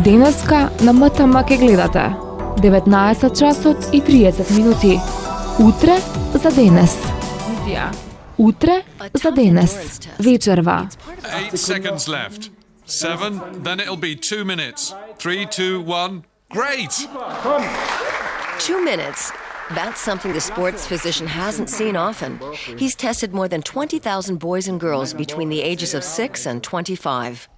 Денеска на МТМ ке гледате 19 часот и 30 минути. Утре за денес. Утре за денес. Вечерва. 8 seconds left. 7, then it'll be 2 minutes. 3, 2, 1. Great! 2 minutes. That's something the sports physician hasn't seen often. He's tested more than 20,000 boys and girls between the ages of 6 and 25.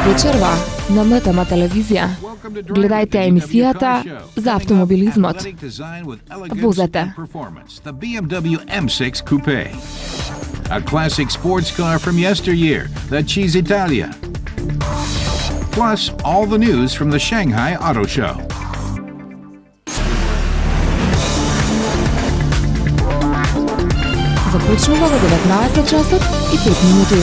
Вечерва на МТМ телевизија. Гледајте емисијата за автомобилизмот. Возете. The BMW M6 Coupe. A classic sports car from yesteryear, the Cheese Italia. Plus, all the news from the Shanghai Auto Show. Започнува во 19 часот и 5 минути.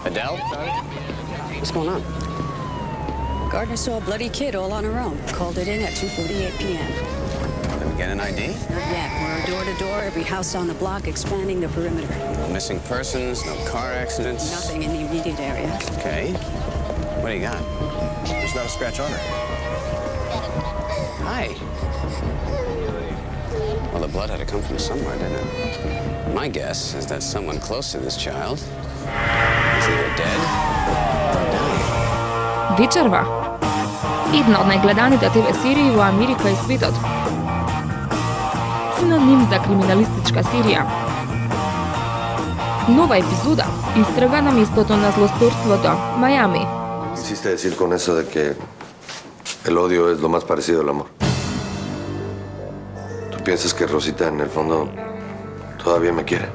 Adele? What's going on? Gardner saw a bloody kid all on her own. Called it in at 2:48 p.m. Did we get an ID? Not yet. We're door to door, every house on the block, expanding the perimeter. No missing persons, no car accidents? Nothing in the immediate area. Okay. What do you got? There's not a scratch on her. Hi. Well, the blood had to come from somewhere, didn't it? My guess is that someone close to this child is either dead or dying. Вечерва. Една од најгледаните ТВ серии во Америка и светот. Синоним за криминалистичка серија. Нова епизода. Истрага на местото на злосторството, Мајами. Quisiste decir con eso de que el odio es lo más parecido al amor. ¿Tú piensas que Rosita en el fondo todavía me quiere?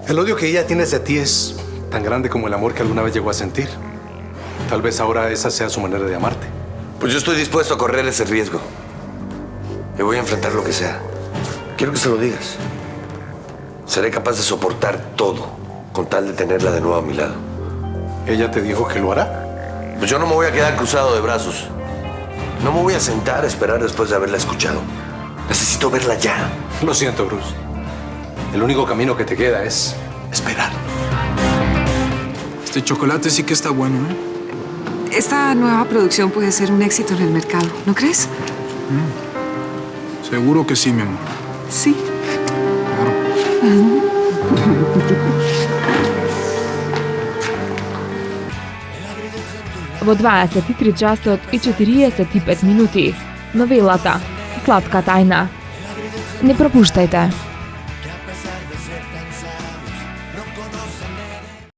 El odio que ella tiene hacia ti es tan grande como el amor que alguna vez llegó a sentir. Tal vez ahora esa sea su manera de amarte. Pues yo estoy dispuesto a correr ese riesgo. Me voy a enfrentar lo que sea. Quiero que se lo digas. Seré capaz de soportar todo con tal de tenerla de nuevo a mi lado. ¿Ella te dijo que lo hará? Pues yo no me voy a quedar cruzado de brazos. No me voy a sentar a esperar después de haberla escuchado. Necesito verla ya. Lo siento, Bruce. El único camino que te queda es esperar. Este chocolate sí que está bueno, ¿eh? Esta nueva producción puede ser un éxito en el mercado, ¿no crees? Seguro que sí, mi amor. Sí. Во 23 часот и 45 минути. Новелата Сладка тајна. Не пропуштајте.